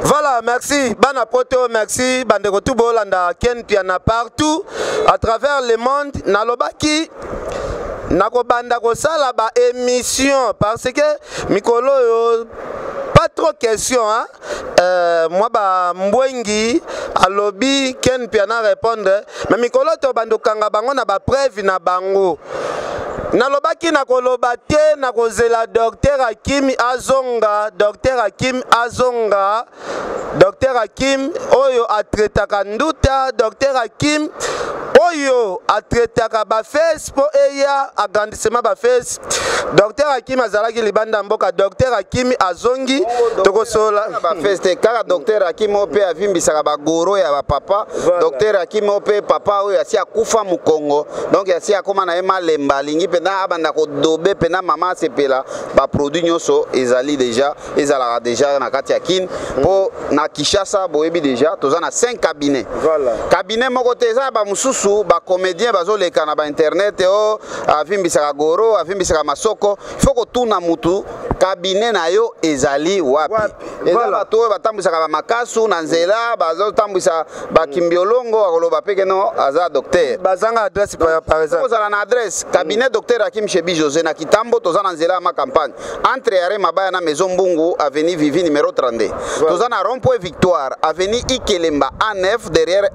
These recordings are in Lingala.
Voilà, merci. Bana poto, merci. Bande Rotubo, Landa, Ken Piana partout, à travers le monde. Nalobaki, Nakobanda Kosala, ba émission, parce que Mikolo, pas trop question, hein. Moi, ba Mbwengi, Alobi, Ken Piana répondre. Mais Mikolo, to bando kanga bango na ba preuve na bango. Nalobaki nakoloba te nakozela Docteur Hakim Azonga, Docteur Hakim Azonga, Docteur Hakim oyo atretaka nduta, Docteur Hakim oyo atretaka ba face po eya agrandissement ba face. Docteur Hakim azalaki libanda mboka, Docteur Hakim Azongi tokosola ba face te kaka Docteur Hakim ope avimbisaka ba goro ya ba papa. Docteur Hakim ope papa oyo asi akufa mu Congo, donc asi akoma na ema lemba lingi na abanda ko dobe pena mama sepela ba produit nyoso ezali déjà ezala déjà na kati ya kin po na Kinshasa boyebi déjà toza na 5 cabinets. Voilà. Cabinet moko teza ba mususu ba comédien bazoleka na ba internet o avimbisaka goro avimbisaka masoko il faut ko tuna mutu cabinet na yo ezali wapi. Eza bato batambisaka ba makasu na nzela bazotambisa ba kimbiolongo akoloba peke no aza docteur. Bazanga adresse par exemple. Kozala na adresse cabinet Docteur Hakim Chebi José na Kitambo toza na nzela ma campagne entre Yare Mabaya na Maison Mbungu avenue Vivi numéro 32. Toza na rond-point Victoire avenue Ikelemba A9 derrière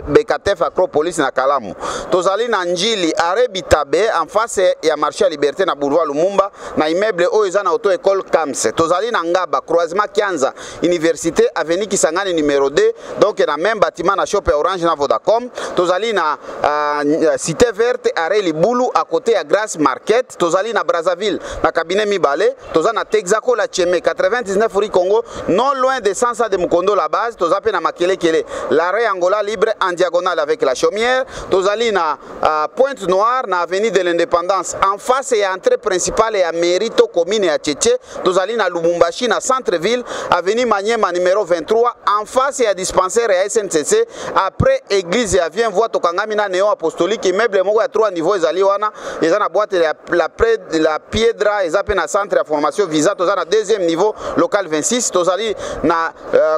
BKTF Acropolis na Kalamu. Tozali na Njili Are Bitabe en face ya marché à Liberté na boulevard Lumumba na immeuble oyo na auto école Kamse. Tozali na Ngaba croisement Kianza Université avenue Kisangani numéro 2 donc na même bâtiment na shop Orange na Vodacom. Tozali na Cité Verte Are Libulu à côté à Grasse Market, tozali na Brazzaville, na cabinet Mibale, toza na Texaco la Cheme, 99 Rue Congo, non loin de Sansa de Mukondo la base, tozape na Makele Kele, l'arrêt Angola libre en diagonale avec la chaumière, tozali na Pointe Noire, na avenue de l'Indépendance, en face et entrée principale et à Mérito commune et à Tchétché, tozali na Lubumbashi, na centre-ville, avenue Maniema numéro 23, en face et à dispensaire et à SNCC, après église et à vient voir Tokangamina néo apostolique, immeuble moko à 3 niveaux ezali wana, ezana boîte la Piedra et zape na centre de formation visa toza na deuxième niveau local 26 tozali na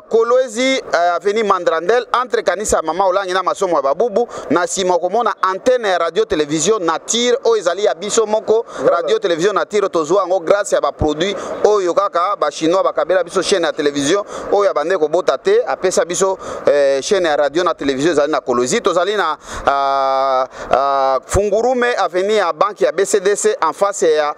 Kolwezi avenue Mandrandel entre Kanisa Mama Olangi na masomo ya babubu na sima komona antenne ya radio télévision Nature o ezali ya biso moko radio télévision Nature tozwa ngo grâce ya ba produit oyo kaka ba chinois bakabela biso chaîne ya télévision oyo bande ko bota te apesa biso chaîne ya radio na télévision ezali na Kolwezi tozali na Fungurume avenue à banque ya BCDC en face ya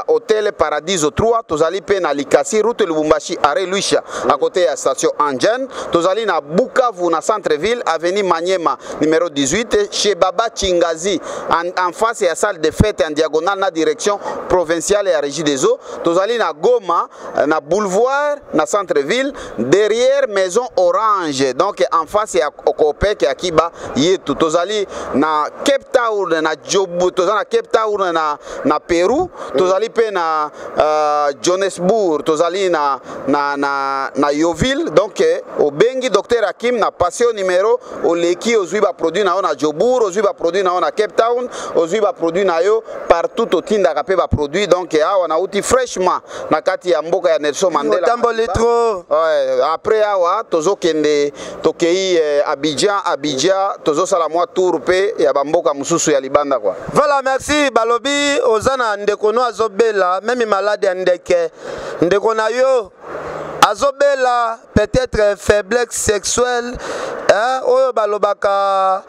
hôtel Paradiso 3 tozali pe na Likasi route Lubumbashi arrêt Luisha à côté ya station Angen tozali na Bukavu na centre ville avenue Maniema numéro 18 chez Baba Chingazi en face ya salle de fête en diagonale na direction provinciale et régie des eaux tozali na Goma na boulevard na centre ville derrière maison Orange donc en face ya Okopek ya Kiba yetu tozali na Cape Town na Jobu tozali na Cape Town na Peru tozali pe na Johannesburg tozali na Yoville donc au bengi Docteur Hakim na passion numéro au leki ozui ba produit na na Jobour ozui ba produit na Cape Town ozui ba produit na yo partout otinda ka pe ba produit donc awa na uti fraîchement na kati ya mboka ya Nelson Mandela ouais après awa tozo kende tokei Abidjan tozo sala moi tour pe ya ba mboka mususu ya libanda quoi. Voilà, merci balobi ozana ndeko no azobela même malade ndeke ndeko na yo azobela peut-être faiblesse sexuelle oyo balobaka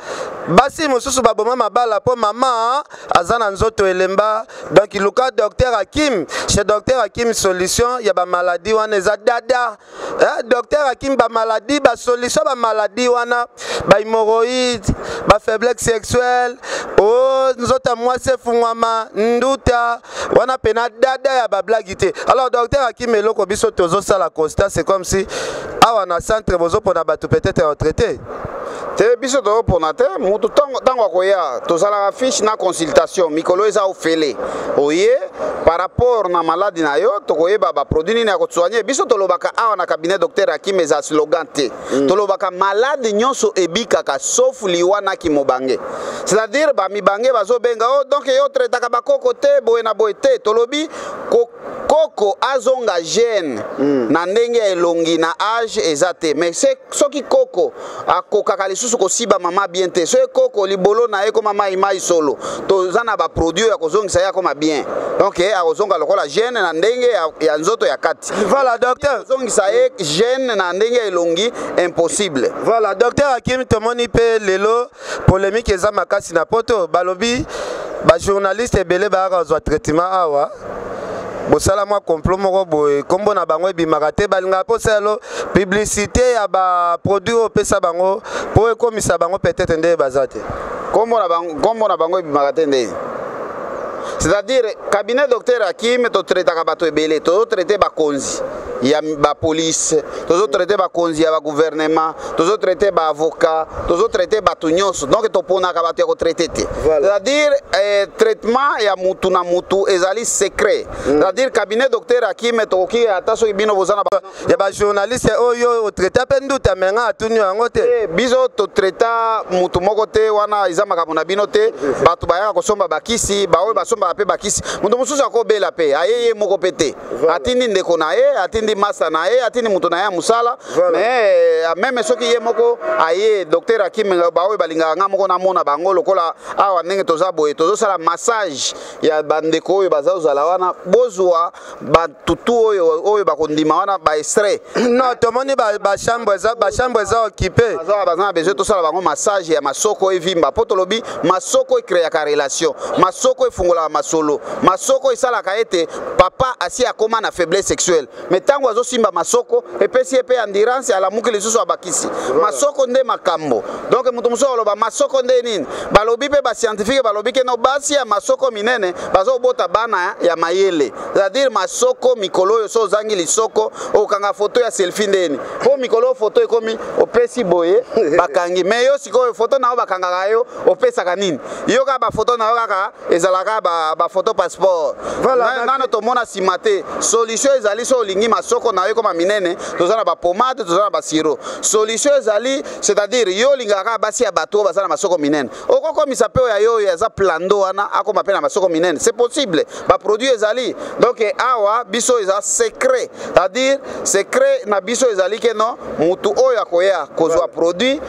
basi mosusu baboma mabala po mama azana nzoto elemba donc iluka Docteur Hakim chez Docteur Hakim solution ya ba maladie wana za dada Docteur Hakim ba maladie ba solution ba maladie wana ba hémorroïde ba faiblesse sexuelle nzoto mwase fungwama nduta wana pena dada ya ba blagité alors Docteur Hakim eloko biso tozo sala constat c'est comme si awa na centre bozo pona bato peut-être retraité te biso to ponate mutu tango koya to sala fiche na consultation mikolo eza ofele oye par rapport na maladie na yo to koyeba ba produit ni na ko soigner biso to lobaka awa na cabinet Docteur Hakim eza slogan te to lobaka malade nyonso ebikaka sauf liwana ki mobange c'est-à-dire ba mibange bazo benga donc yo traitaka ba koko te boye na boye te to lobi koko azonga jeune na ndenge elongi na âge ezate mais c'est soki koko akokaka lisusu kosiba mama bien te so koko libolo na eko mama imai solo toza na ba produit ya kozongisa ya koma bien donc akozonga lokola jeune na ndenge ya nzoto ya kati. Voilà docteur, zongisa jeune na ndenge elongi impossible. Voilà docteur Hakim tomoni pe lelo polémique eza makasi na poto balobi ba journaliste ebele ba kozwa traitement awa bosala mwa complot moko boye kombo na bango ebimaka te balinga posalo publicité ya ba produit opesa bango po ekomisa bango peut-être nde baza te kombo na bango ebimaka te nde. C'est-à-dire cabinet docteur Hakim to traitaka bato ebele to traiter ba konzi ya ba police to traiter ba konzi ya ba gouvernement to traiter ba avocat to traiter bato nyonso donc to pona ka bato ya ko traiter te. C'est-à-dire traitement ya mutu na mutu ezali secret. C'est-à-dire cabinet docteur Hakim to ki ata so bino bozana ya ba journaliste oyo o traiter penduta menga atuni yango te biso to traiter mutu moko te wana izama ka bino te bato bayaka kosomba bakisi ba oyo basomba pe bakisi mutu mususu akobela pe ayeye moko pete atindi ndeko na ye atindi masa na ye atindi mutu na ye musala mais même soki ye moko aye docteur Hakim ba oyo balinga nga moko na mona bango lokola awa ndenge toza boye tozo sala massage ya bandeko oyo bazozala wana bozwa batutu oyo bakondima wana ba extrait non tomoni ba chambre eza occupé bazana besoin to sala bango massage ya masoko evimba potolobi masoko créer ka relation masoko efungola masolo masoko esalaka ete papa asi akoma na faiblesse sexuelle mais tango azosimba masoko epesi epe endurance ala muki lisusu abakisi masoko nde makambo donc mutu muso oloba masoko nde nini balobi pe ba scientifique balobi ke no basi ya masoko minene bazobota bana ya mayele c'est-à-dire masoko mikolo yo so zangi lisoko okanga photo ya selfie ndeni po mikolo photo ekomi opesi boye bakangi mais yo sikoyo photo na bakanga yo opesaka nini yo ka ba photo na yo kaka ezalaka ba photo passeport nana to mona simate solution ezali so lingi masoko na yo koma minene tozana ba pomade tozana ba siro solution ezali c'est-à-dire yo lingaka basi ya bato bazana masoko minene okoko misape ya yo ya za plando wana akoma pe na masoko minene c'est possible ba produit ezali donc awa biso eza secret c'est-à-dire secret na biso ezali ke no mutu oyo akoya kozwa produit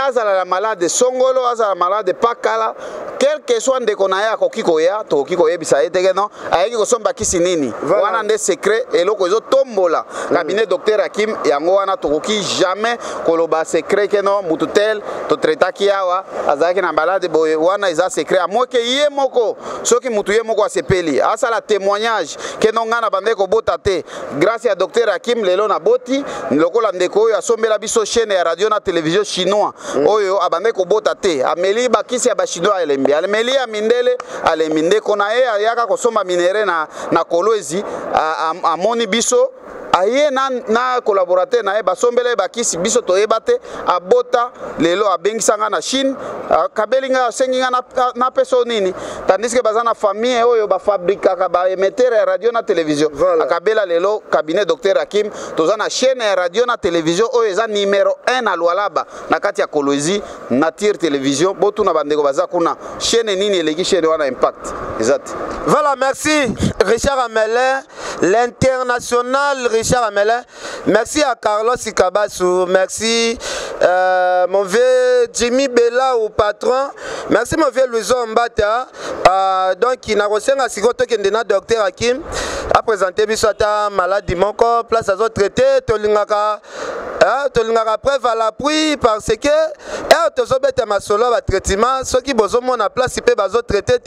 azala la malade songolo azala malade pakala quel que soit ndeko na ya kokiko ya to kokiko yebisa eteke no ayeki kosomba kisi nini wana nde secret eloko ezo tombola cabinet docteur Hakim yango wana tokoki jamais koloba secret ke no mutu tel to traitaki awa azaki na malade boye wana eza secret amoke ye moko soki mutu ye moko asepeli asala témoignage ke no ngana bande ko bota te grâce à docteur Hakim lelo na boti lokola ndeko oyo asombela biso chaîne ya radio na télévision chinois oyo abande ko bota te ameli bakisi ya ba chinois elembi alemeli ya mindele aleminde kona ye ayaka kosomba minere na kolwezi amoni biso aye na collaborateur na ye basombele bakisi biso toyeba te abota lelo abengisanga na Chine kabelinga senginga na peso nini tandis que bazana famille oyo ba fabrikaka ba émetteur ya radio na télévision akabela lelo cabinet docteur Hakim tozana chaîne ya radio na télévision oyo eza numéro 1 na Lualaba na kati ya Kolwezi Nature télévision botu na bandeko baza kuna chaîne nini eleki chaîne wana impact exact. Voilà, merci Richard Amelin, l'international Richard Amelin. Merci à Carlos Ikabasu, merci mon vieux Jimmy Bella au patron, merci mon vieux Louison Mbata. Donc il n'a reçu un sigoto qui est docteur Hakim a présenté bisota maladie mon corps, place à autres traités, tolingaka preuve à l'appui parce que tozobeta masolo ba traitement ceux qui bozomo na place ipe bazo traité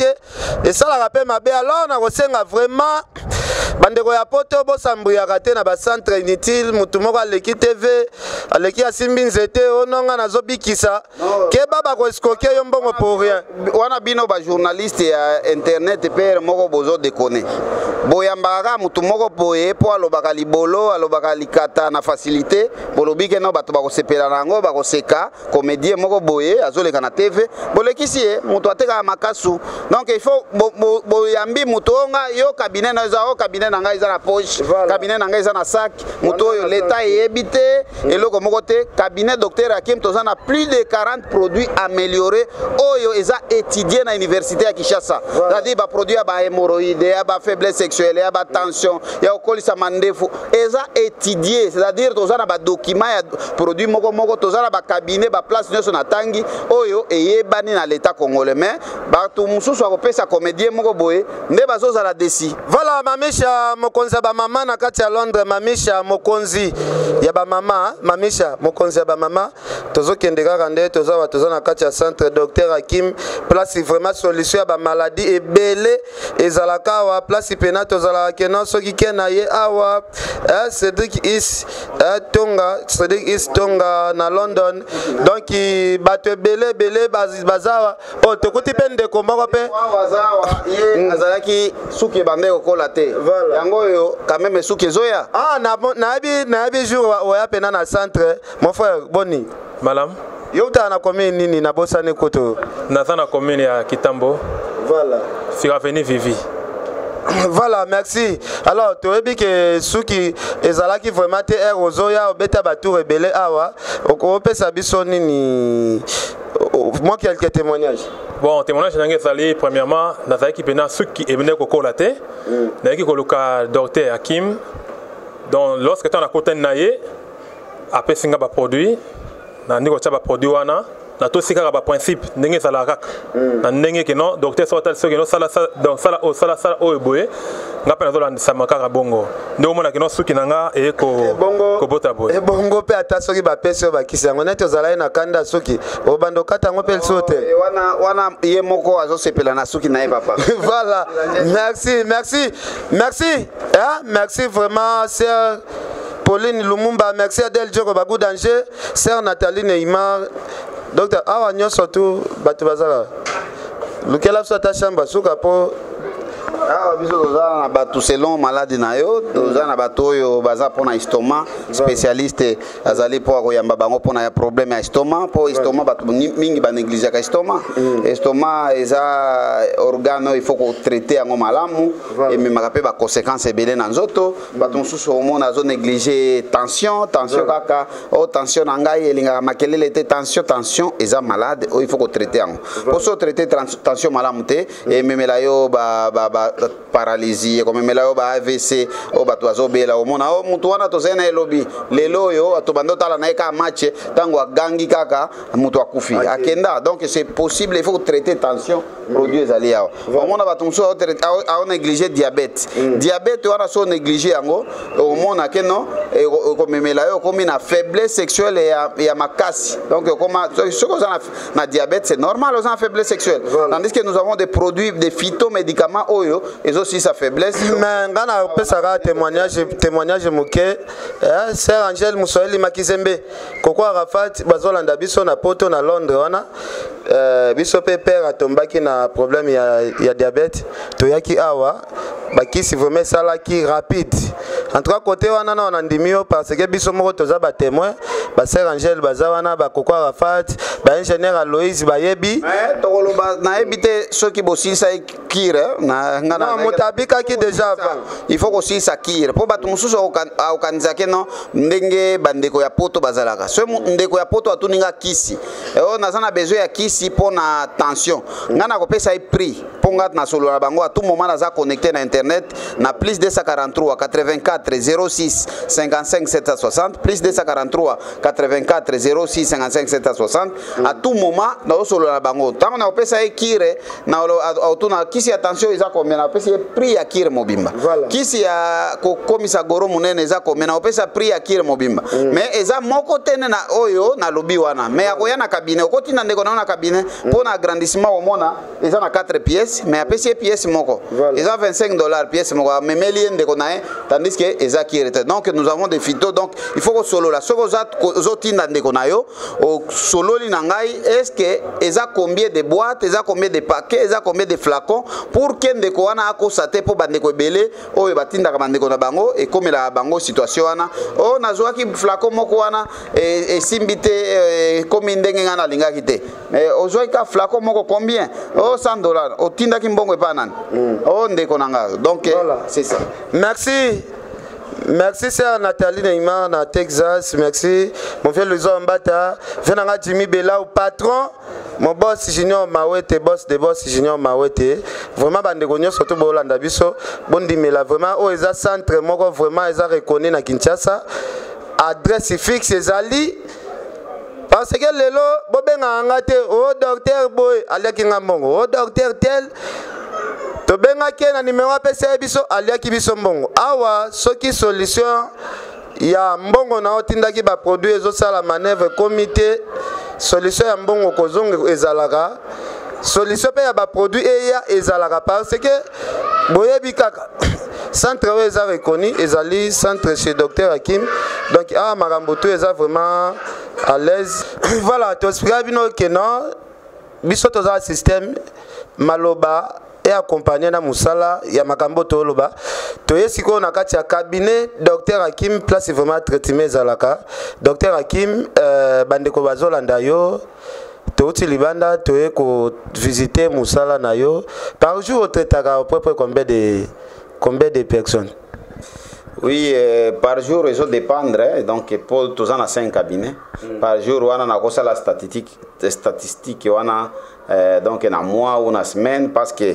et ça la rappelle ma alors na resenga vraiment bandeko ya poto bosambuyaka te na ba centre inutile mutu moko aleki TV aleki asimbi nzete ononga nazobikisa ke baba ko escoquer yo mbongo pour rien wana bino ba journaliste ya internet pere moko bozo déconner boyambaka mutu moko boye po alobaka libolo alobaka likata na facilité bolobike no bato bakosepela nango bakoseka comédien moko boye azoleka na TV bolekisi mutu ateka makasu donc il faut boyambi mutu onga yo cabinet na za o cabinet na ngai eza na poche cabinet na ngai eza na sac moto oyo l'état yebi te eloko moko te cabinet docteur Hakim toza na plus de 40 produits améliorés oyo eza étudié na université ya Kinshasa c'est-à-dire ba produit ya ba hémorroïde ya ba faiblesse sexuelle ya ba tension ya okolisa mandefu eza étudié c'est-à-dire toza na ba document ya produit moko toza na ba cabinet ba place nyonso na tangi oyo eyebani na l'état congolais mais bato mususu akopesa comédien moko boye nde bazozala desi. Voilà mamisha mokonzi ya ba mama na kati ya Londres mamisha mokonzi ya ba mama mamisha mokonzi ya ba mama tozokende kaka nde toza na kati ya centre docteur Hakim place vraiment solution ya ba maladie ebele ezalaka awa place pena tozala kena soki kena ye awa Cédric is Tonga na London donc bato ebele bazawa oh tokuti pe ndeko moko pe azalaki suki bande kokola te yango yo quand même suki zoya na bi jour oya pena na centre mon frère boni malam yo ta na commune nini na bosane koto na na commune ya Kitambo voilà sur avenue Vivi. Voilà, merci. Alors, tu as dit que ceux qui ezalaki vraiment te erozoya obeta batu rebelle awa, okope sabisoni ni moi quelques témoignages. Bon, témoignage nange sali premièrement, nazaki pena ceux qui ebene kokola te, nazaki koluka docteur Hakim. Donc lorsque tu as côté naie, après singa ba produit, na ndiko cha ba produit wana. Na to sika ba principe ndenge sala kaka na ndenge ke non docteur sotal so ke non sala donc sala o boye ngapa na zo landisa makaka bongo ndo mona ke non suki nanga e ko bota boye e bongo pe ata soki ba pese ba kisango neto zala na kanda suki o bando kata ngo pe sote wana ye moko azo sepela na suki na e papa. Voilà, merci vraiment sœur Pauline Lumumba, merci Adèle Djoko Bagou Danger, sœur Nathalie Neymar. Docteur, awa nyonso tu batu bazala. Lukela ta chambre suka po awa biso toza na bato selon malade na yo toza na bato oyo baza pona estomac spécialiste azali po akoyamba bango pona ya problème ya estomac po estomac bato mingi ba négligeaka estomac eza organe il faut ko traiter yango malamu et memaka pe ba conséquences ebele na nzoto bato mosusu omona azo négliger tension kaka o tension na ngai elingaka makelele te tension eza malade o il faut ko traiter yango po so traiter tension malamu te et memela yo paralysie comme mela ba AVC o bato azobela o mona o mutu wana tozena elobi lelo yo atobando tala na eka match tango agangi kaka mutu akufi akenda donc c'est possible il faut traiter tension produit ezali yawo o mona bato muso a négliger diabète wana so négliger yango o mona keno comme mela yo comme na faiblesse sexuelle ya makasi donc comme ce qu'on a na diabète c'est normal aux faiblesse sexuelle tandis que nous avons des produits des phytomédicaments oyo et aussi sa faiblesse. Mais ngana pesaka témoignage moké sœur Angèle Moussoeli Makizembe koko Arafat bazolanda biso na poto na Londres wana biso pe père atombaki na problème ya diabète toyaki awa bakisi vraiment salaki rapide en tout cas côté wana na ondimio parce que biso moko toza ba témoin ba sœur Angèle bazawana ba koko Arafat ba ingénieur Aloïs bayebi tokoloba na ebité soki bosisa kire na ngana motabika ki déjà avant il faut aussi ça kire po bato mususu aukanza keno ndenge bandeko ya poto bazalaka so ndeko ya poto atuninga kisi o nazana besoin ya kisi pona tension ngana kopesa prix ponga na solo la bango à tout moment naza connecté na internet na plus 243 84 06 55 760 plus 243 84 06 55 760 à tout moment na solo la bango tango na kopesa kire na autona kisi attention eza combien na opesa prix ya kire mobimba kisi ya kokomisa goro munene eza combien na opesa prix ya kire mobimba mais eza moko tene na oyo na lobi wana mais akoya na cabinet okoti na ndeko na cabinet pour na agrandissement omona eza na 4 pièces mais apesi pièce moko eza $25 pièce moko mais meli ndeko na tandis que eza kire donc nous avons des phytos donc il faut que solo la soko zotinda ndeko na yo o sololi na ngai est-ce que eza combien de boîtes eza combien de paquets eza combien de flacons pour que ndeko wana akosate po bandeko ebele oyo batindaka bandeko na bango ekomela bango situation wana o nazwaki flacon moko wana esimbite komi ndenge nga na linga kite mais ozoi ka flacon moko combien oh $100 o tinda ki mbongo pa nan oh ndeko nanga donc voilà. C'est ça. Merci sœur Nathalie Neymar na Texas, merci mon frère Louison Mbata, venanga Jimmy Bella au patron, mon boss Junior Mawete, boss de boss Junior Mawete, vraiment bandeko nyonso to bolanda biso, bondimela vraiment o eza centre moko vraiment eza reconnu na Kinshasa, adresse fixe ezali parce que lelo bobenga ngate o docteur boy aliaki ngambongo, o docteur tel to benga ke na numéro apesa biso aliaki biso mbongo awa soki solution ya mbongo na otindaki ba produit ezo sala manœuvre comité solution ya mbongo kozonga ezalaka solution pe ya ba produit eya ezalaka parce que boyebi kaka centre oyo eza reconnu ezali centre chez docteur Hakim donc awa makambo to eza vraiment à l'aise voilà to explique bino ke non biso toza système maloba et accompagné na musala ya makambo to loba to yesiko na kati ya cabinet docteur Hakim place vraiment traitement zalaka docteur Hakim bandeko bazolanda yo to uti libanda to ko visiter musala na yo par jour traitaka au peu combien de personnes? Oui, par jour, ils ont dépendre. Donc, pour tous en 5 cabinets. Par jour, on a la statistique, on a donc un mois ou une semaine parce que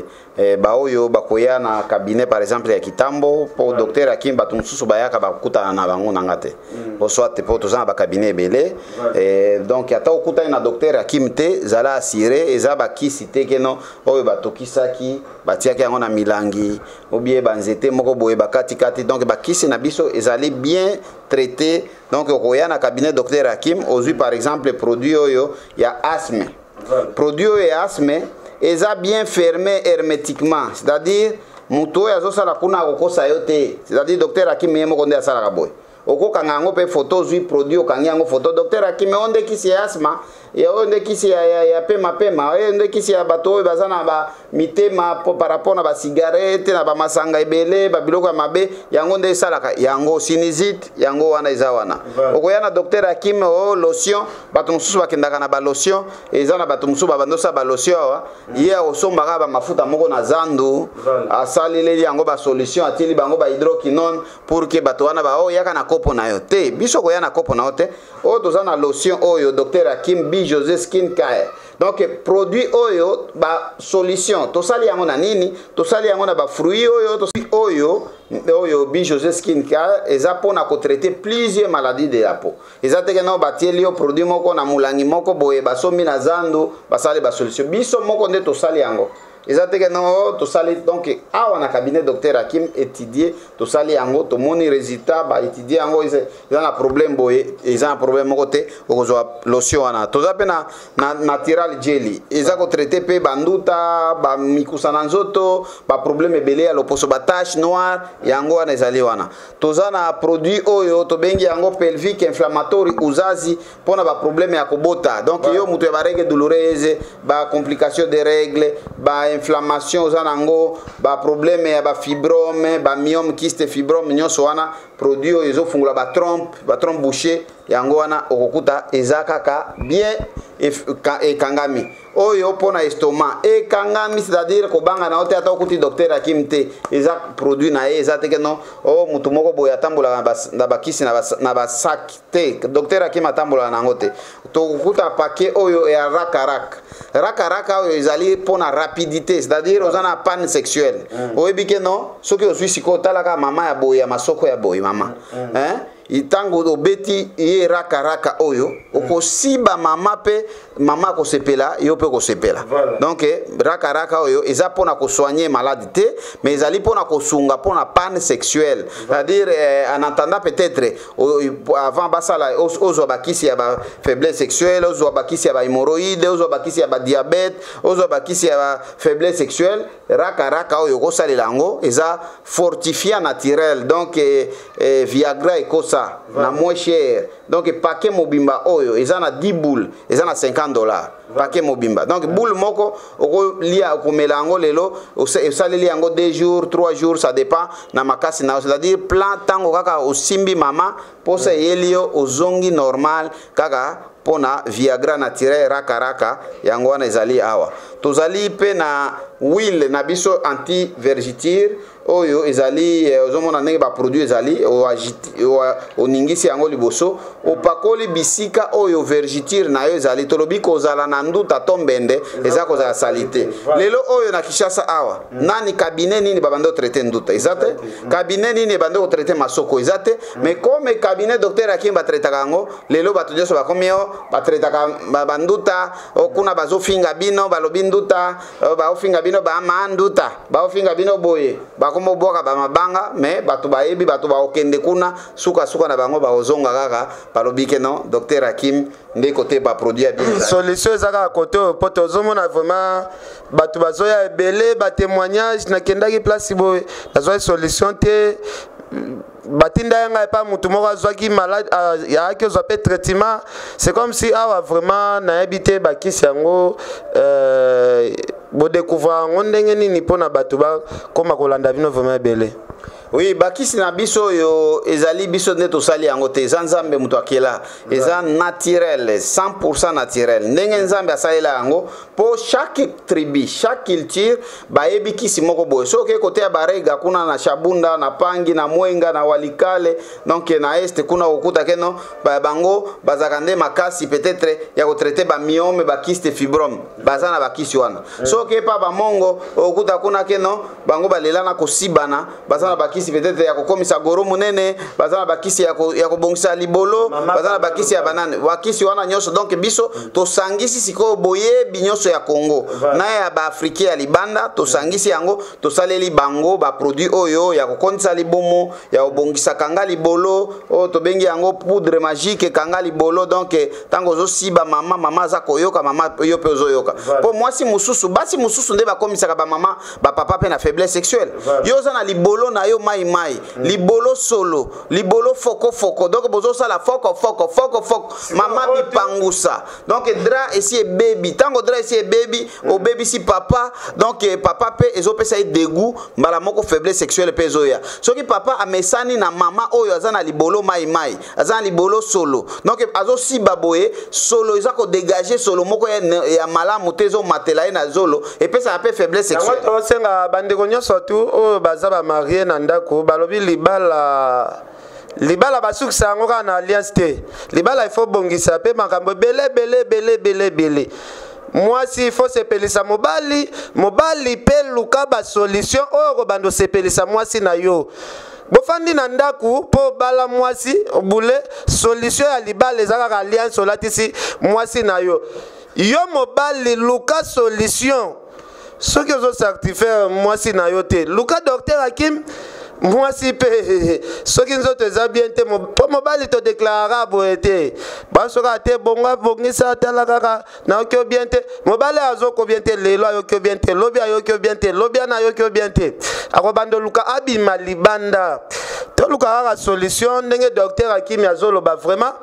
baoyo bakoya na cabinet par exemple ya Kitambo pour docteur Hakim batumsusu bayaka bakuta na bango nangate o soit pour tous en ba cabinet belé donc ata okuta na docteur Hakim te zala assuré eza bakisi te keno oyo batokisaki batiaki yango na milangi ou bien banzete moko boye bakati kati donc bakisi na biso ezali bien traité donc okoya na cabinet docteur Hakim ozui par exemple produit oyo ya asthme. Produit et asthme est bien fermé hermétiquement, c'est-à-dire muto ya zo sala kuna ko sayote, c'est-à-dire docteur Hakim yemo konde asala kaboy. Oko kangango pe photo zui produit okanyango photo docteur Hakim onde kisi asthma ya onde kisi ya pema onde kisi ya bato bazana ba mitema par rapport na ba cigarette na ba masanga ebele ba biloko ya mabe yango nde salaka yango sinusite yango wana eza wana okoya na docteur Hakim o lotion bato mususu bakendaka na ba lotion eza na bato mususu babandosa ba lotion wa ye osombaka ba mafuta moko na zandu asalile yango ba solution atili bango ba hydroquinone pour que bato wana ba o yaka na kopo na yo te biso koya na kopo na yo te o toza na lotion oyo docteur Hakim Bi José Skin Care donc produit oyo ba solution to sali yango na nini to sali yango na ba fruit oyo to oyo Bi José Skin Care eza pona ko traiter plusieurs maladies de la peau eza teke na batieli yo produit moko na mulangi moko boye basomi na zandu basali ba solution biso moko nde to sali yango ezateke no to sali donc awa na cabinet docteur Hakim étudier to sali yango to moni résultat ba étudier yango ils ont un problème boye ils ont un problème côté okozo lotion wana to zape na natural jelly eza ko traiter pe banduta ba mikusana nzoto ba problème ebele ya loposo ba tache noire yango wana ezali wana to za na produit oyo to bengi yango pelvique inflammatoire uzazi pona ba problème ya kobota donc yo mutu ya ba règle douloureuse ba complication des règles ba inflammation ozanango ba problème ya ba fibrome ba myome kyste fibrome nyonso wana produit oyo fungula ba trompe bouché yango wana okokuta ezakaka bien ekangami oyo pona estomac ekangami c'est-à-dire ko banga na ota okuti docteur Hakim te eza produit na eza teke no o mutu moko boya tambola na bakisi na ba sac te docteur Hakim atambola na ngote to okuta paquet oyo ya rakaraka oyo ezali pona rapidité c'est-à-dire ozana panne sexuelle oyebike no soki ozwi siko talaka mama ya boya masoko ya boy mama itango obeti ye rakaraka oyo okosiba mama pe mama ko sepela yo pe ko sepela donc rakaraka oyo eza pona ko soigner maladie mais ezali pona ko sunga pona panne sexuelle c'est-à-dire en entendant peut-être avant basala ozo bakisi ya ba faiblesse sexuelle ozo bakisi ya ba hémorroïde ozo bakisi ya ba diabète ozo bakisi ya ba faiblesse sexuelle rakaraka oyo ko salilango eza fortifiant naturel donc Viagra et kosa na moins cher donc paquet mobimba oyo eza na 10 boules eza na $50 paquet mobimba donc boule moko oko lia ko melango lelo osaleli yango 2 jours 3 jours ça dépend na makasi na c'est-à-dire plan tango kaka osimbi mama posa yelio ozongi normal kaka pona Viagra naturel raka raka yango wana ezali awa tozali pe na huile na biso anti vergiture oyo ezali ozomona ndenge ba produit ezali o ningisi yango liboso opakoli bisika oyo vergiture na yo ezali tolobi kozala na nduta tombende eza kozala salite lelo oyo na Kishasa awa nani cabinet nini babando traiter nduta ezate cabinet nini bando traiter masoko ezate mais comme cabinet docteur Hakim ba traiter kango lelo bato nyoso bakomio ba traiter ka banduta okuna bazofinga bino balobi nduta ba ofinga bino ba manduta ba ofinga bino boye ba komo boka ba mabanga mais bato baebi bato ba okende kuna suka na bango ba ozonga kaka balobi ke non docteur Hakim ndé côté ba produit bien solution ezaka côté poto ozomona vraiment bato bazoya ebele ba témoignage na kendaki place boye nazo solution te batinda yanga pa mutu moko azwaki malade ya ki ozwa pe traitement c'est comme si awa vraiment na habité bakisi yango bo découvrir ngo ndenge nini pona bato ba koma kolanda bino vraiment ebele. Oui, bakisi na biso yo ezali biso neto sali yango te nzambe muto akela eza naturel 100% naturel ndenge nzambe asalela yango po chaque tribu chaque culture bayebi kisi moko boye soki kote ya barega kuna na Shabunda na Pangi na Mwenga na Walikale donc na este kuna okuta keno bango bazakande makasi peut-être ya ko traiter ba myome ba kyste fibrome bazana bakisi wana soki pa ba mongo okuta kuna keno bango balela na kosibana bazana bakisi peut-être ya kokomisa goro munene bazana bakisi ya kobongisa libolo bazana bakisi ya banane wakisi wana nyoso donc biso to sangisi siko boye binyoso ya Congo na ya ba Afrique ya libanda to sangisi yango to saleli bango ba produit oyo ya kokonisa libomo ya obongisa kanga libolo o to bengi yango poudre magique kanga libolo donc tango zo siba mama za koyoka mama yo pe ozoyoka po mwasi mususu basi mususu nde bakomisa ba mama ba papa pe na faiblesse sexuelle yo za na libolo na yo mai libolo solo libolo foko donc bozo sala foko mama bipangusa donc dra esi baby tango dra esi baby o baby si papa donc papa pe ezopesa dégoût mbala moko faiblesse sexuelle pe zoya soki papa amesani na mama oyo azana libolo mai azana libolo solo donc azo si baboye solo ezako dégager solo moko ya malamu tezo matela na zolo et pesa ape faiblesse sexuelle to senga bandeko nyoso tu o bazaba marié na ndako balobi libala basukisa yango kaka na alliance te libala il faut bongisa pe makambo belé mwasi il faut sepelisa mobali pe luka ba solution oyo kobando sepelisa mwasi na yo bofandi na ndaku po bala mwasi obule solution ya libala ezaka alliance olatisi mwasi na yo mobali luka solution soki ozo certifier mwasi na yo te luka docteur Hakim mwasi pe soki nzoto eza bien te po mobali to déclarera boye te basoka te bonga bongisa tala kaka na okyo bien te mobali azoko bien te lelo ayokyo bien te lobi ayokyo bien te lobi na ayokyo bien te akobando luka abima libanda to luka kaka solution ndenge docteur Hakim azoloba vraiment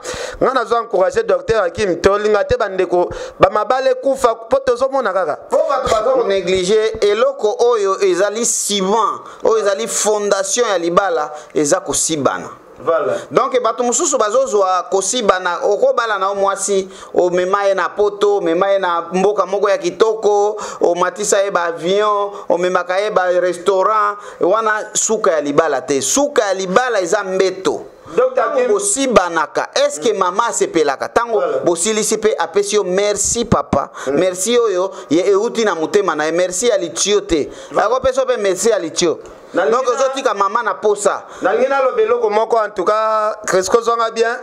nga nazo encourager docteur Hakim to linga te bandeko ba mabale kufa po tozomona kaka po bato bazo négliger eloko oyo ezali ciment oyo ezali fondation ya libala eza kosibana. Voilà. Donc bato mususu bazozwa kosibana okobala na mwasi o memaye na poto memaye na mboka moko ya kitoko o matisa e ba avion o memaka e ba restaurant wana suka ya libala te suka ya libala eza mbeto. Tango bosibanaka est-ce que maman sepelaka tango bosilisi pe apesio merci papa merci oyo ye euti na mutema na merci ya litio te ako peso pe merci ya litio donc ozotika maman na posa nangina lo beloko moko en tout cas Cresco zonga bien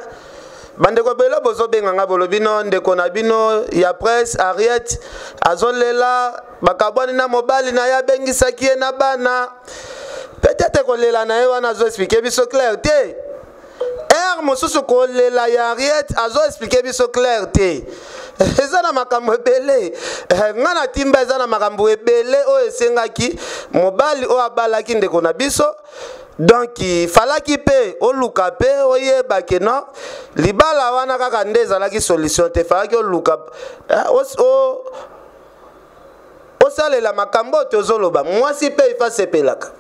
bandeko belo bozo benganga bolobino ndeko na bino ya presse Ariette azolela bakabwani na mobali na ya bengisaki na bana peut-être kolela na ye wana zo expliquer biso clair te mosusu kolela ya Ariette azo expliquer biso clair te eza na makambo ebele nga na timba eza na makambo ebele oyo esengaki mobali oyo abalaki ndeko na biso donc falaki pe oluka pe oyeba ke no libala wana kaka nde ezalaki solution te falaki oluka osalela makambo tozoloba mwasi pe ifa sepelaka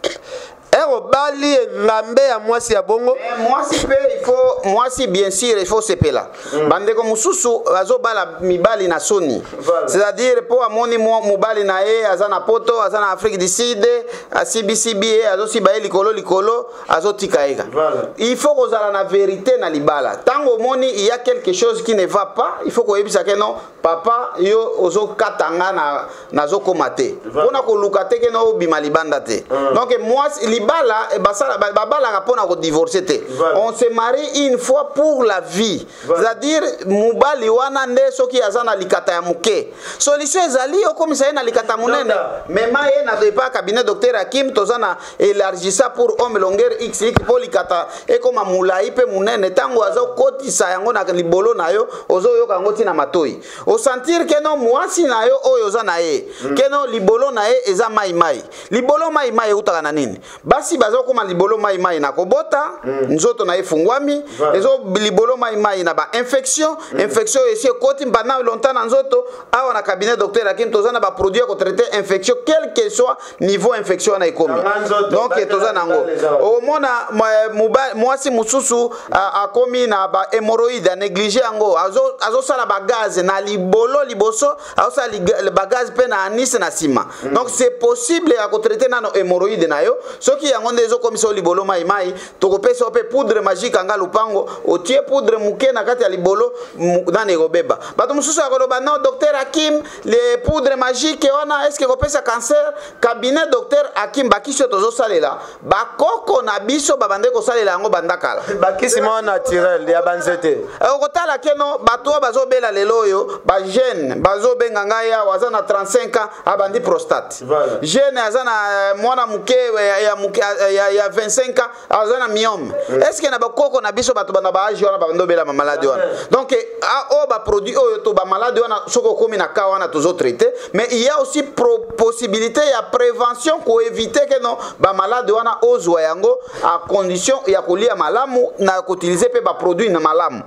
bali ngambe ya mwasi ya bongo mwasi pe il faut mwasi bien sûr il faut sepela bande ko mususu azo bala mibali na soni c'est-à-dire po amoni mobali na ye azana poto azana Afrique du Sud a CBCB azo siba likolo azo tikaeka il faut que ozala na vérité na libala tango moni il y a quelque chose qui ne va pas il faut ko yebisa ke non papa yo ozo katanga na zo komate pona ko lukate ke no bima libanda te donc moi libala basala babala rapona ko divorcer te on se marie une fois pour la vie c'est-à-dire mubali wana nde soki azana likata ya muke solution ezali okomisa na likata munene mais maye na pas cabinet docteur Hakim tozana élargissa pour homme longueur XX pour likata e koma mulai pe munene tango azo kotisa yango na libolo na yo ozo yoka ngoti na matoi o sentir que non mwasi na yo oyo za na ye que non libolo na ye eza mai libolo mai utaka na nini basi bazo koma libolo mai na kobota nzoto na efungwami ezo libolo mai na ba infection esi koti mbana longtemps na nzoto awa na cabinet docteur Hakim tozana ba produit ko traiter infection quel que soit niveau infection na ikomi donc tozana ngo o mona mwasi mususu akomi na ba hémorroïde négliger ngo azo sala ba gaz na libolo liboso azo sala ba gaz pe na anis na sima donc c'est possible ya ko traiter na hémorroïde na yo soki yango ndezo komiso libolo mai to ko pesa pe poudre magique anga lupango o tie poudre muke na kati ya libolo na negobeba bato mususu akoloba non docteur Hakim les poudres magiques wana est-ce que ko pesa cancer cabinet docteur Hakim bakisho tozo salela bakoko na biso babande ko salela yango bandakala bakisi mo naturel ya banzete okotala keno bato bazo bela lelo yo ba jeune bazo benga ngaya wazana 35 ans abandi prostate jeune azana mwana muke ya 25 ans azana myome est-ce que na bakoko na biso bato bana ba age wana babando bela ma maladie wana donc o ba produit oyo to ba maladie wana soko komi na ka wana tozo traiter mais il y a aussi possibilité ya prévention ko éviter que non ba malade wana ozwa yango à condition ya kolia malamu na ko utiliser pe ba produit na malamu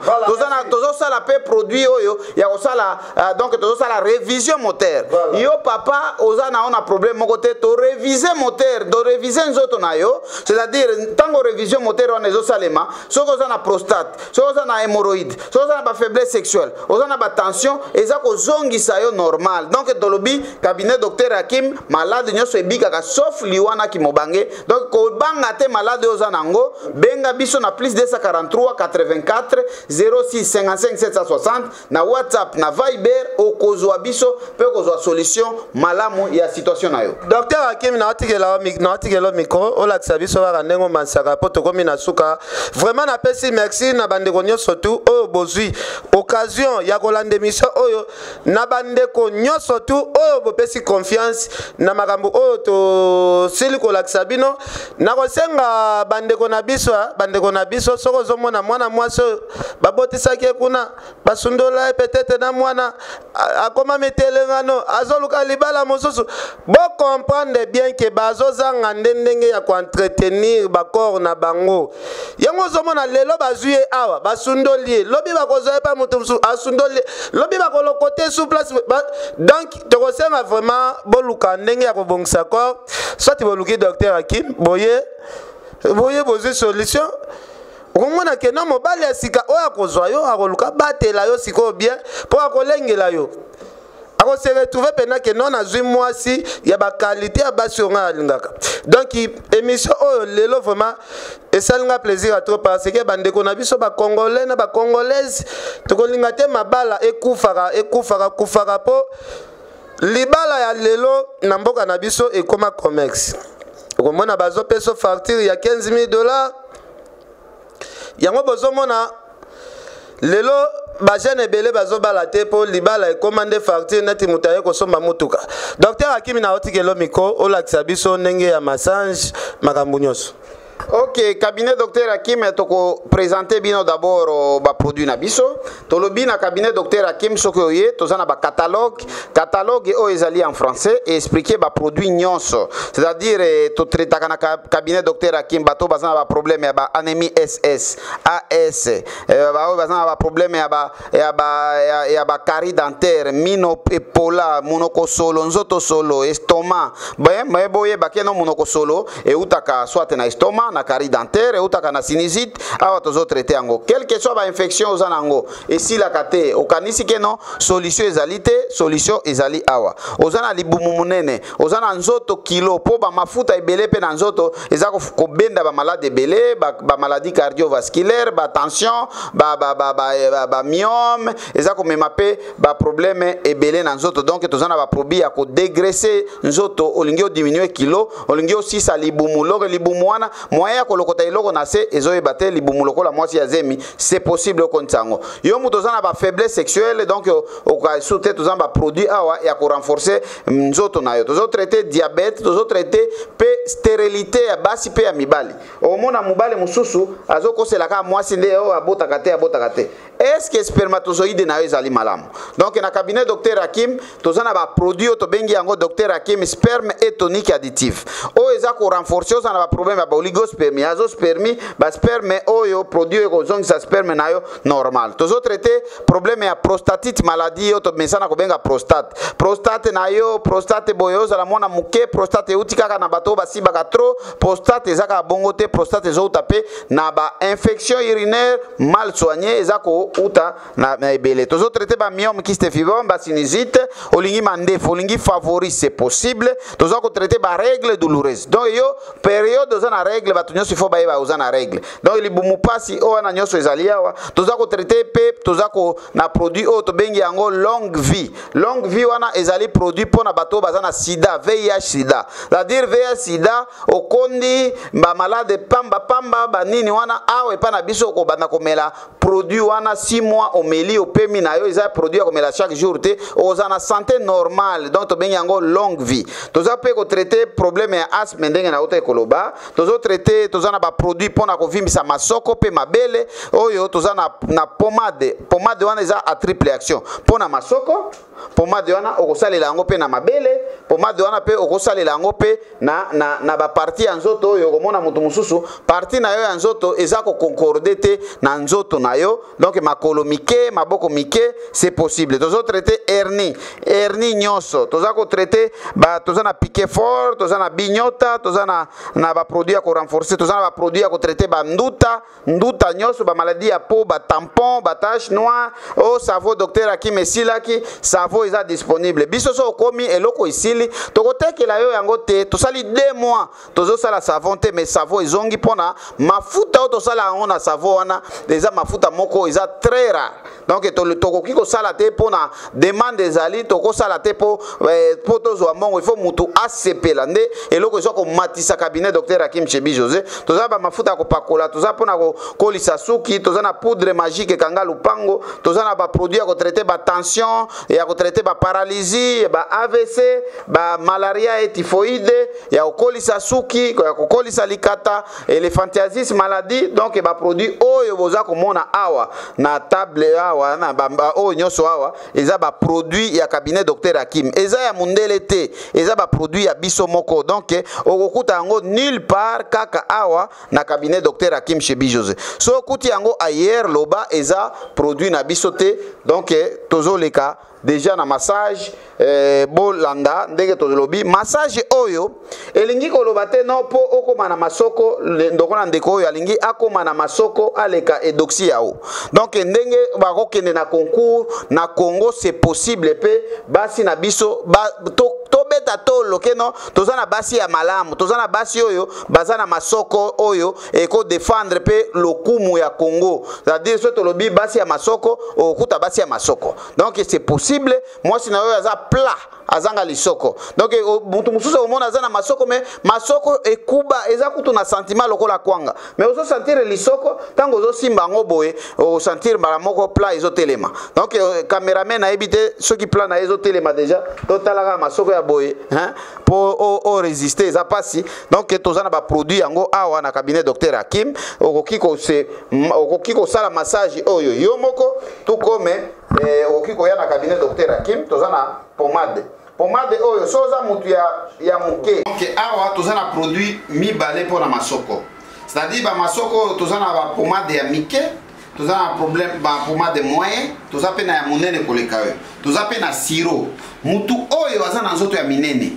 tozo sala pe produit oyo ya ko sala donc tozo sala révision moteur yo papa ozana on a problème moko te to réviser moteur do réviser nzoto na yo c'est-à-dire tango révision moteur on ezo salema soko ozana prostate soko ozana hémorroïde soko ozana ba faiblesse sexuelle ozana ba tension eza ko zongisa yo normal donc tolobi cabinet docteur Hakim malade nyoso ebikaka sauf liwana ki mobange donc ko banga te malade ozana ngo benga biso na plus 243 84 06 55 760 na WhatsApp na Viber okozwa biso pe okozwa solution malamu ya situation na yo docteur Hakim na atikelo micro olakisa biso baka ndengo mansaka po tokomi na suka vraiment na pesi merci na bandeko nyonso tu oyo bozwi occasion ya kolanda émission oyo na bandeko nyonso tu oyo bopesi confiance na makambo oyo to sili kolakisa bino na kosenga bandeko na biso soko zomona mwana mwasi babotisaki kuna basundola peut-être na mwana akoma metelengano azoluka libala mosusu bo comprendre bien que bazozanga ndenge ya koentretenir bakor na bango yango zomona lelo bazwi awa basundoli lobi bakozwa pa moto musu asundoli lobi bakolokote sous place donc tokosenga vraiment boluka ndenge ya kobongisa corps soit boluki docteur Hakim boye bozwi solution okomona ke na mobali ya sika oyo akozwa yo akoluka batela yo sikoyo bien mpo akolengela yo akose retrouve pena ke non azwi mwasi ya bakalite ya basi oyo ngai alingaka donc émission oyo lelo vraiment esalinga plaisir trop parce que bandeko na biso bacongolais na bacongolaise tokolinga te mabala ekufaka po libala ya lelo na mboka na biso ekoma comex okomona bazopesa facture ya $15,000 yango bozomona lelo bajene ebele bazobala te po libala ekomande facture neti moto aye kosomba motuka docteur Hakim na otikelo miko olakisa biso ndenge ya massage makambo nyonso Ok, cabinet docteur Hakim, toko présenter bino d'abord ba produit na biso. Tolobi na cabinet docteur Hakim sokoye, tozana ba catalogue o ezali en français et expliquer ba produit nyonso. C'est-à-dire to traiter kana cabinet docteur Hakim bato bazana ba problème ya ba anémie SS, AS, ba bazana ba problème ya ba carie dentaire, minopola, monokosolo, nzoto solo, estomac. Mais boye ba keno monokosolo e utaka soit na estomac na carie dentaire et utaka na sinusite awa tozo traiter yango quelle que soit ba infection ozana yango et si la kate okanisi ke non solution ezali awa ozana libumu munene ozana nzoto kilo po ba mafuta ebele pe na nzoto ezako ko benda ba malade ebele ba maladie cardiovasculaire ba tension ba myome ezako mema pe ba problème ebele na nzoto donc tozana ba produit ya ko dégraisser nzoto olingi o diminuer kilo olingi o sisa libumu loke libumu wana moyen ko lokota iloko na se ezoye bate libumu lokola mwasi ya zemi c'est possible au kontango yo muto zana ba faiblesse sexuelle donc au ka souté tozana ba produit awa ya ko renforcer nzoto na yo tozo traiter diabète tozo traiter pe stérilité ya basi pe ya mibali o mona mubale mususu azoko sela ka mwasi nde o abota kate est-ce que spermatozoïde na yo ezali malamu donc na cabinet docteur Hakim tozana ba produit to bengi yango docteur Hakim sperme et tonique additif o ezako renforcer ozana ba problème ya oligospermie azospermie ba sperme oyo produit ko zongi sa sperme na yo normal tozo traiter problème ya prostatite maladie yo to mesana ko benga prostate na yo prostate boyo za la mona muke prostate utika na bato basi baka trop prostate ezaka bongo te prostate zo taper na ba infection urinaire mal soignée ezako uta na ebele tozo traiter ba myome kyste fibrome ba sinusite olingi mandef olingi favori c'est possible tozo ko traiter ba règle douloureuse donc yo période ozana règle batu nyonso ifo baye ba ozana règle donc libumu pasi o na nyonso ezali awa toza ko traiter pe toza ko na produit o to bengi yango longue vie wana ezali produit pona bato bazana sida VIH sida c'est-à-dire VIH sida okondi ba malade pamba ba nini wana awe pa na biso ko banda komela produit wana 6 mois omeli opemi na yo eza produit ya komela chaque jour te ozana santé normale donc to bengi yango longue vie toza pe ko traiter problème ya asthme ndenge na ota ekoloba tozo traiter tozana ba produit pona ko vimbisa masoko pe mabele oyo tozana na pomade wana eza a triple action pona masoko pomade wana okosalela yango pe na mabele pomade wana pe okosalela yango pe na ba partie ya nzoto oyo komona mutu mususu partie na yo ya nzoto eza ko concorder te na nzoto na yo donc makolo mike maboko mike c'est possible tozo traiter hernie nyonso toza ko traiter ba tozana piqué fort tozana bignota tozana na ba produit ko renforcer tozana ba produit ko traiter ba nduta nyonso ba maladie ya peau ba tampon ba tache noire o savon docteur Hakim esilaki savon eza disponible biso so komi eloko isili tokotekela yo yango te tosali 2 mois tozo sala savon te mais savon ezongi pona mafuta o tosala yango na savon wana eza mafuta moko eza très rare donc tokoki ko sala te pona demande ezali toko sala te po tozo mongo il faut mutu asepela nde eloko ezo ko matisa cabinet docteur Hakim Chebi José toza ba mafuta ko pakola toza pona ko kolisa suki toza na poudre magique kanga lupango toza na ba produit ko traiter ba tension ya ko traiter ba paralysie ba AVC ba malaria et typhoïde ya ko kolisa suki ya ko kolisa likata elephantiasis maladie donc ba produit oyo boza ko mona awa na table awa na ba oyo nyoso awa eza ba produit ya cabinet docteur Hakim eza ya mundele te eza ba produit ya biso moko donc okokuta yango nulle part kaka awa na cabinet docteur Hakim Chebi José so kuti yango ailleurs loba eza produit na biso te donc tozoleka déjà na massage bolanda ndenge tozolobi massage oyo elingi koloba te no po okoma na masoko ndoko na ndeko oyo alingi akoma na masoko aleka edoxy yao donc ndenge bakokende na concours na Congo c'est possible pe basi na biso tobeta tolo keno tozana basi ya malamu tozana basi oyo bazana masoko oyo eko défendre pe lokumu ya Congo c'est-à-dire so tolobi basi ya masoko okuta basi ya masoko donc c'est possible possible moi si na yo aza plat azanga lisoko donc mutu mususu omona aza na masoko mais masoko ekuba eza kutu na sentiment lokola kwanga mais ozo sentir lisoko tango ozo simba ngo boye o sentir bala moko plat ezo telema donc cameraman na ebité ceux qui plan na ezo telema déjà totalaka masoko ya boye hein pour o résister eza pasi donc tozana ba produit yango awa na cabinet docteur Hakim okoki ko sala massage oyo yo moko tout comme okoki ko ya na cabinet docteur Hakim tozana pomade oyo soza mutu ya muke donc awa tozana produit mibale pour na masoko c'est-à-dire ba masoko tozana ba pomade ya mike tozana problème ba pomade moyen tozape na ya munene koleka yo tozape na siro mutu oyo azana nzoto ya minene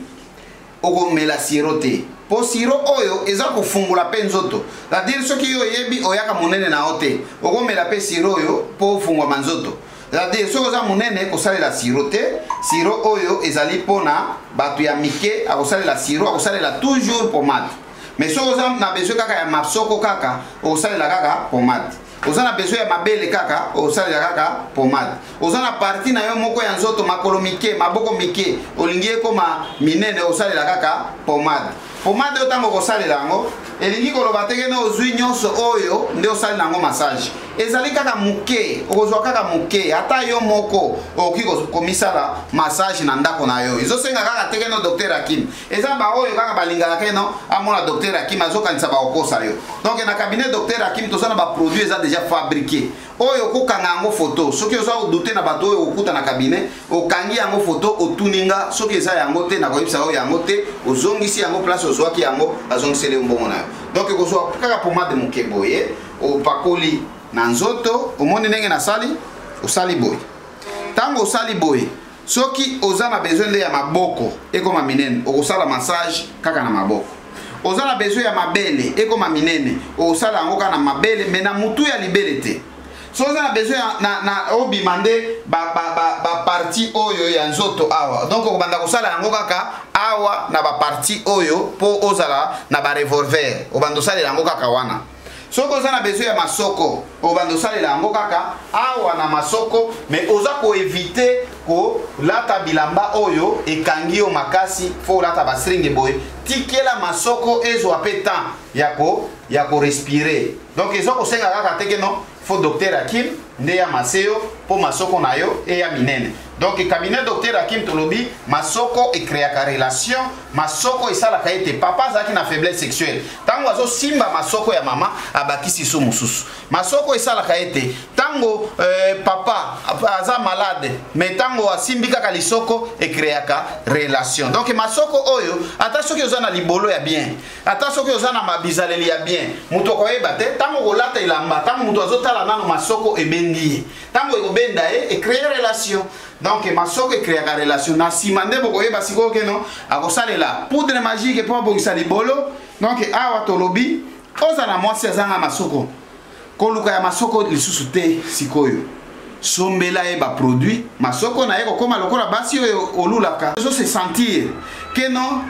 okomela siro te po siro oyo eza kofungula pe nzoto c'est-à-dire soki yo yebi oyaka munene na ote okomela pe siro oyo po fungwa manzoto c'est-à-dire soki oza munene kosalela siro te siro oyo ezali pona bato ya mike akosalela siro akosalela toujours pomade mais soki oza na besoin kaka ya masoko kaka okosalela kaka pomade oza na besoin ya mabele kaka osalela kaka pomade oza na parti na yo moko ya nzoto makolo mike maboko mike olingi ekoma minene osalela kaka pomade pomade otango kosalela yango elingi koloba teke na ozwi nyonso oyo nde osalela yango massage ezali kaka muke okozwa kaka muke ata yo moko okoki komisala massage na ndako na yo ezosenga kaka teke no docteur Hakim eza ba oyo kaka balingaka keno amona docteur Hakim azokanisa bakokosa yo donc na cabinet docteur Hakim tozana ba produit eza déjà fabriqué oyo kokanga yango photo soki oza odute na bato oyo okuta na cabinet okangi yango photo otuninga soki eza yango te na koyebisa oyo yango te ozongisi yango place ozwaki yango azongisele mbongo na yo donc ekozwa kaka pomade muke boye opakoli na nzoto omoni ndenge nasali osali boye tango osali boye soki oza na besoin de ya maboko ekoma minene okosala massage kaka na maboko oza na besoin ya mabele ekoma minene okosala yango kaka na mabele mais na mutu ya libele te so oza na besoin na obima nde ba parti oyo ya nzoto awa donc okobanda kosala yango kaka awa na ba parti oyo po ozala na ba revolver obanda osalela yango kaka wana soki oza na besoin ya masoko obanda osalela yango kaka awa na masoko mais oza koevite kolata bilamba oyo ekangi yo makasi fo olata basringe boye tikela masoko ezwa pe temps ya korespire donc ezo kosenga kaka teke no fo docteur Hakim nde ya maseo po masoko na yo eya minene donc cabinet docteur Hakim tolobi masoko ekreaka relation masoko esalaka ete papa azalaki na faiblesse sexuelle tango azo simba masoko ya mama abakisi so mosusu masoko esalaka ete tango papa aza malade mais tango asimbi kaka lisoko ekreaka relation donc masoko oyo ata soki oza na libolo ya bien ata soki oza na mabizaleli ya bien mutu okoyeba te tango kolata elamba tango mutu azotala nano masoko ebengi tango ekobenda ecrée relation donc masoko ekreaka relation na nsima nde bokoyeba sikoyo keno akosalela poudre magique mpo abongisa libolo donc awa tolobi oza na mwasi azanga masoko koluka ya masoko lisusu te sikoyo sombela ye baproduit masoko na ye kokoma lokola basi oyo olulaka ezo se sentir keno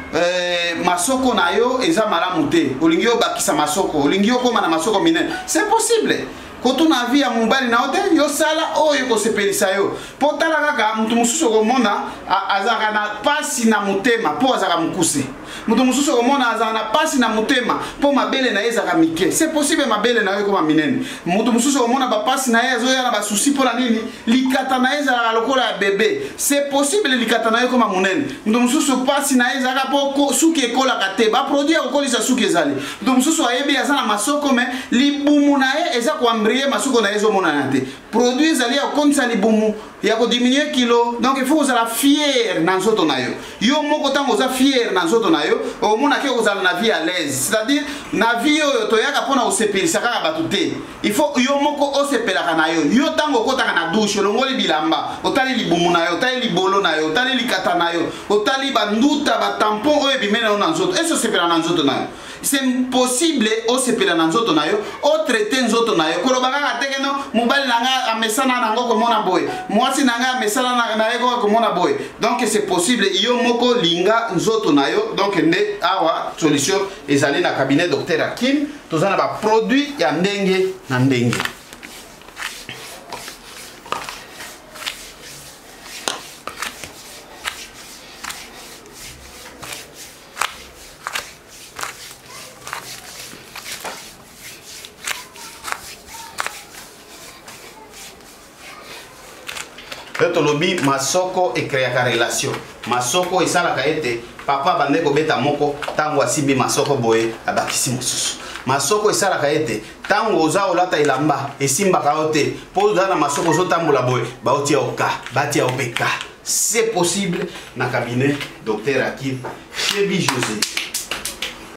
masoko na yo eza malamu te olingi obakisa masoko olingi okoma na masoko minene c'est possible koto na vie ya mobali na ote yo sala oyo kosepelisa yo po tala kaka mutu mosusu komona azaka na pasi na motema po azaka mokuse mutu mosusu komona azaka na pasi na motema po mabele na ye ezaka mike c'est possible mabele na yo ekoma minene mutu mosusu komona bapasi na ye azoya na basusi mpo na nini likata na ye ezalaka lokola ya bebe c'est possible likata na ye ekoma monene mutu mosusu pasi na ye ezalaka po suki ekolaka te baproduit ya kokolisa suki ezali mutu mosusu ayebi aza na masoko me libumu na ye eza koambriye masoko na ye ezomonana te produit ezali ya kokondisa libumu ya kodiminue kilo donc il faut ozala fier na nzoto na yo yo moko ntango oza fier na nzoto na yo omonaki kozala na vie à l'aise c'est-à-dire na vie oyo toyaka mpona kosepelisa kaka bato te il faut yo moko osepelaka na yo yo ntango okotaka na douche olongoli bilamba otali libumu na yo otali libolo na yo otali likata na yo otali banduta batampon oyo ebimene yo na nzoto esi osepela na nzoto na yo c'est possible osepela na nzoto na yo otraite nzoto na yo koloba kaka teke no mobali na nga amesana na ngo komona boye mwasi na nga amesana na ye komona boye donc c'est possible yo moko linga nzoto na yo donc nde awa solution ezali na cabinet docteur Hakim toza na ba produit ya ndenge na ndenge to lobi masoko e créer ka relation masoko esala ka ete papa bande ko beta moko tango asimbi masoko boye abakisi mosusu masoko esala ka ete tango oza olata ilamba esimba ka ote po na masoko zo tambola boye ba otia oka batia opeka c'est possible na cabinet docteur Hakim chez José